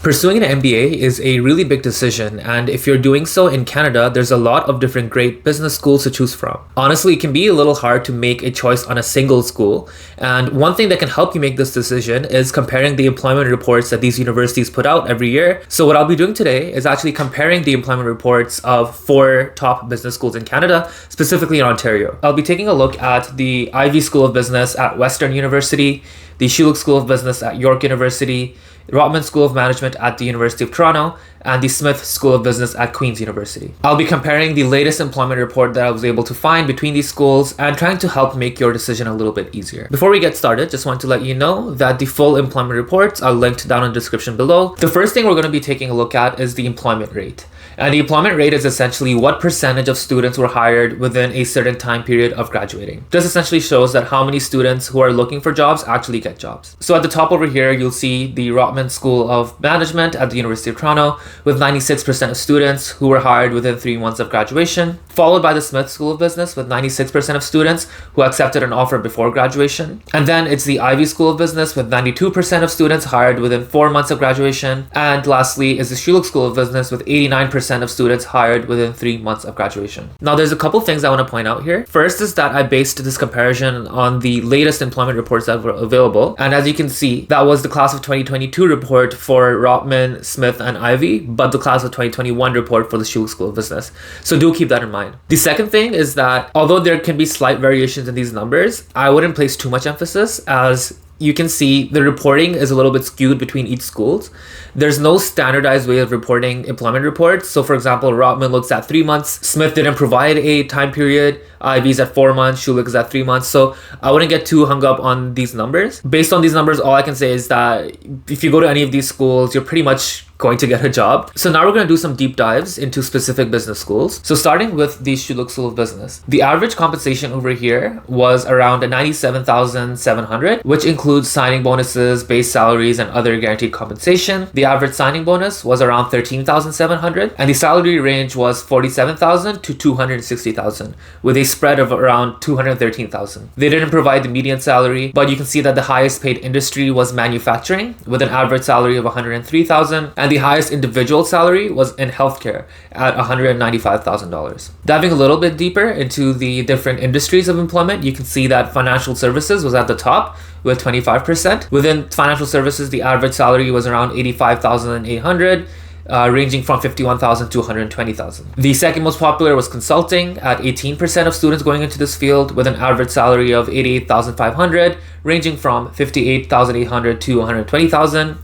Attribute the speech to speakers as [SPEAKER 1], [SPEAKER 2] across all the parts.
[SPEAKER 1] Pursuing an MBA is a really big decision, and if you're doing so in Canada, there's a lot of different great business schools to choose from. Honestly, it can be a little hard to make a choice on a single school, and one thing that can help you make this decision is comparing the employment reports that these universities put out every year. So what I'll be doing today is actually comparing the employment reports of 4 top business schools in Canada, specifically in Ontario. I'll be taking a look at the Ivey School of Business at Western University, the Schulich School of Business at York University, Rotman School of Management at the University of Toronto, and the Smith School of Business at Queen's University. I'll be comparing the latest employment report that I was able to find between these schools and trying to help make your decision a little bit easier. Before we get started, just want to let you know that the full employment reports are linked down in the description below. The first thing we're going to be taking a look at is the employment rate. And the employment rate is essentially what percentage of students were hired within a certain time period of graduating. This essentially shows that how many students who are looking for jobs actually get jobs. So at the top over here, you'll see the Rotman School of Management at the University of Toronto with 96% of students who were hired within 3 months of graduation, followed by the Smith School of Business with 96% of students who accepted an offer before graduation. And then it's the Ivey School of Business with 92% of students hired within 4 months of graduation. And lastly is the Schulich School of Business with 89% of students hired within 3 months of graduation. Now there's a couple things I want to point out here. First is that I based this comparison on the latest employment reports that were available. And as you can see, that was the class of 2022 report for Rotman, Smith, and Ivey, but the class of 2021 report for the Schulich School of Business. So do keep that in mind. The second thing is that although there can be slight variations in these numbers, I wouldn't place too much emphasis, as you can see the reporting is a little bit skewed between each schools. There's no standardized way of reporting employment reports. So for example, Rotman looks at 3 months, Smith didn't provide a time period, Ivey's at 4 months, Schulich is at 3 months. So I wouldn't get too hung up on these numbers. Based on these numbers, all I can say is that if you go to any of these schools, you're pretty much going to get a job. So now we're going to do some deep dives into specific business schools. So starting with the Schulich School of Business. The average compensation over here was around 97,700, which includes signing bonuses, base salaries, and other guaranteed compensation. The average signing bonus was around 13,700, and the salary range was 47,000 to 260,000, with a spread of around 213,000. They didn't provide the median salary, but you can see that the highest paid industry was manufacturing, with an average salary of 103,000, and the highest individual salary was in healthcare at $195,000. Diving a little bit deeper into the different industries of employment, you can see that financial services was at the top with 25%. Within financial services, the average salary was around 85,800. Ranging from 51,000 to 120,000. The second most popular was consulting at 18% of students going into this field, with an average salary of 88,500, ranging from 58,800 to 120,000.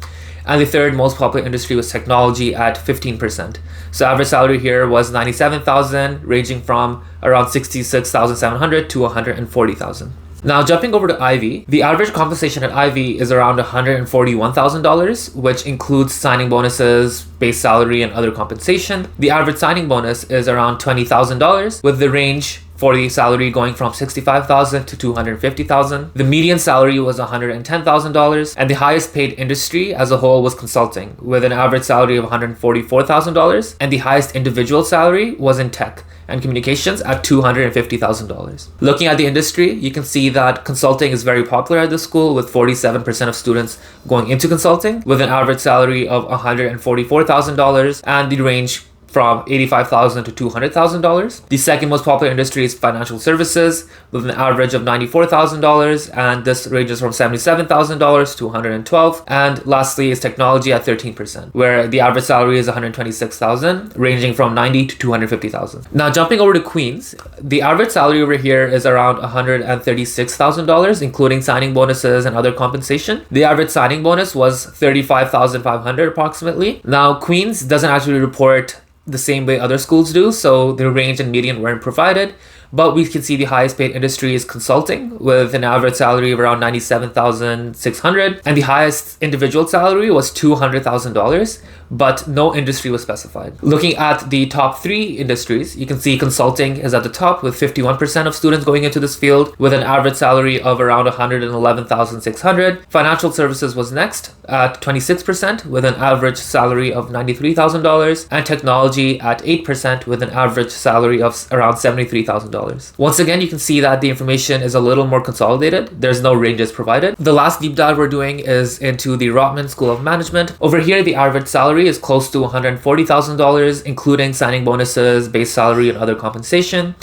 [SPEAKER 1] And the third most popular industry was technology at 15%. So average salary here was 97,000, ranging from around 66,700 to 140,000. Now jumping over to Ivey, the average compensation at Ivey is around $141,000, which includes signing bonuses, base salary, and other compensation. The average signing bonus is around $20,000, with the range for the salary going from $65,000 to $250,000. The median salary was $110,000, and the highest paid industry as a whole was consulting, with an average salary of $144,000, and the highest individual salary was in tech and communications at $250,000. Looking at the industry, you can see that consulting is very popular at this school, with 47% of students going into consulting, with an average salary of $144,000 and the range from $85,000 to $200,000. The second most popular industry is financial services, with an average of $94,000, and this ranges from $77,000 to $112,000. And lastly is technology at 13%, where the average salary is $126,000, ranging from $90,000 to $250,000. Now jumping over to Queen's, the average salary over here is around $136,000, including signing bonuses and other compensation. The average signing bonus was $35,500 approximately. Now Queen's doesn't actually report the same way other schools do, so the range and median weren't provided, but we can see the highest paid industry is consulting, with an average salary of around $97,600, and the highest individual salary was $200,000, but no industry was specified. Looking at the top 3 industries, you can see consulting is at the top with 51% of students going into this field, with an average salary of around $111,600. Financial services was next at 26% with an average salary of $93,000, and technology at 8% with an average salary of around $73,000. $1,000. Once again, you can see that the information is a little more consolidated. There's no ranges provided. The last deep dive we're doing is into the Rotman School of Management. Over here, the average salary is close to $140,000, including signing bonuses, base salary, and other compensation.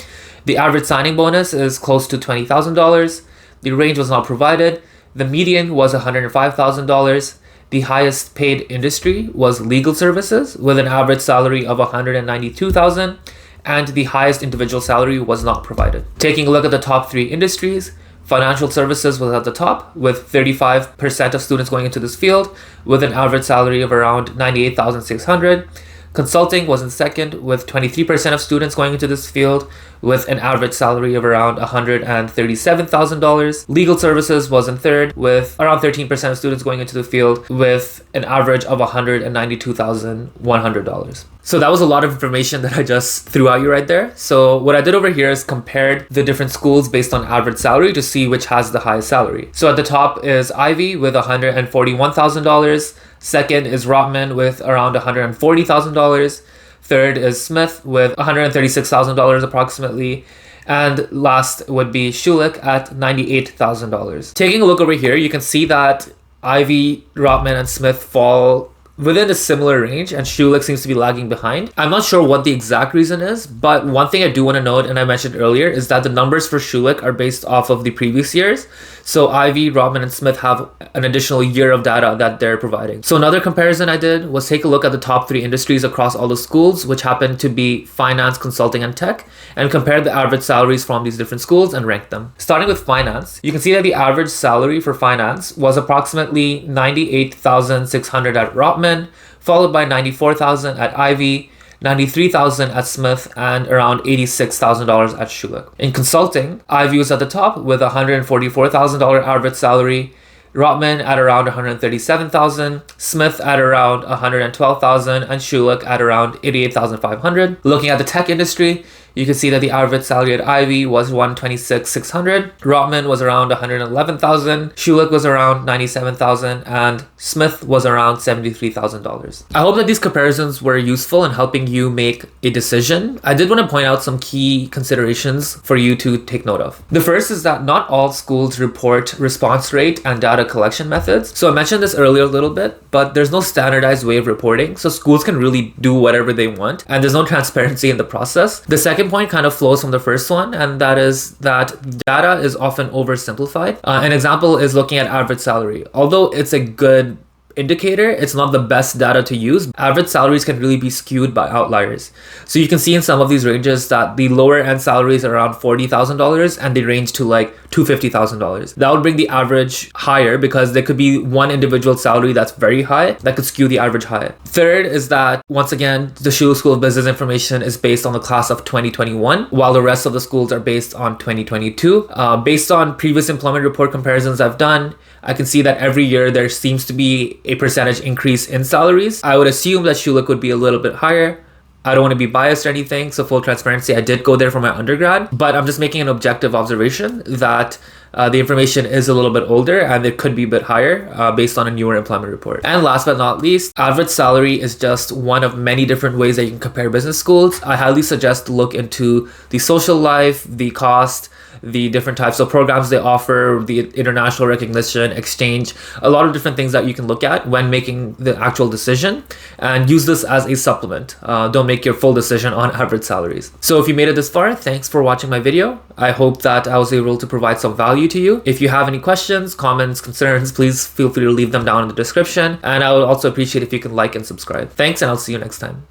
[SPEAKER 1] The average signing bonus is close to $20,000. The range was not provided. The median was $105,000. The highest paid industry was legal services with an average salary of $192,000, and the highest individual salary was not provided. Taking a look at the top 3 industries, financial services was at the top with 35% of students going into this field with an average salary of around $98,600. Consulting was in second with 23% of students going into this field with an average salary of around $137,000. Legal services was in third with around 13% of students going into the field with an average of $192,100. So that was a lot of information that I just threw at you right there. So what I did over here is compared the different schools based on average salary to see which has the highest salary. So at the top is Ivey with $141,000. Second is Rotman with around $140,000. Third is Smith with $136,000 approximately. And last would be Schulich at $98,000. Taking a look over here, you can see that Ivey, Rotman, and Smith fall within a similar range, and Schulich seems to be lagging behind. I'm not sure what the exact reason is, but one thing I do want to note, and I mentioned earlier, is that the numbers for Schulich are based off of the previous years. So Ivey, Rotman, and Smith have an additional year of data that they're providing. So another comparison I did was take a look at the top 3 industries across all the schools, which happen to be finance, consulting, and tech, and compare the average salaries from these different schools and rank them. Starting with finance, you can see that the average salary for finance was approximately $98,600 at Rotman, followed by $94,000 at Ivey, $93,000 at Smith, and around $86,000 at Schulich. In consulting, Ivey was at the top with $144,000 average salary, Rotman at around $137,000, Smith at around $112,000, and Schulich at around $88,500. Looking at the tech industry, you can see that the average salary at Ivey was $126,600, Rotman was around $111,000, Schulich was around $97,000, and Smith was around $73,000. I hope that these comparisons were useful in helping you make a decision. I did want to point out some key considerations for you to take note of. The first is that not all schools report response rate and data collection methods. So I mentioned this earlier a little bit, but there's no standardized way of reporting, so schools can really do whatever they want, and there's no transparency in the process. The second point kind of flows from the first one, and that is that data is often oversimplified. An example is looking at average salary. Although it's a good indicator, it's not the best data to use. Average salaries can really be skewed by outliers. So you can see in some of these ranges that the lower end salaries are around $40,000 and they range to like $250,000. That would bring the average higher because there could be one individual salary that's very high that could skew the average higher. Third is that once again, the Schulich School of Business information is based on the class of 2021, while the rest of the schools are based on 2022. Based on previous employment report comparisons I've done, I can see that every year there seems to be a percentage increase in salaries. I would assume that Schulich would be a little bit higher. I don't want to be biased or anything, so full transparency, I did go there for my undergrad, but I'm just making an objective observation that the information is a little bit older and it could be a bit higher based on a newer employment report. And last but not least, average salary is just one of many different ways that you can compare business schools. I highly suggest to look into the social life, the cost, the different types of programs they offer, the international recognition, exchange, a lot of different things that you can look at when making the actual decision, and use this as a supplement. Don't make your full decision on average salaries. So if you made it this far, thanks for watching my video. I hope that I was able to provide some value to you. If you have any questions, comments, concerns, please feel free to leave them down in the description. And I would also appreciate if you can like and subscribe. Thanks, and I'll see you next time.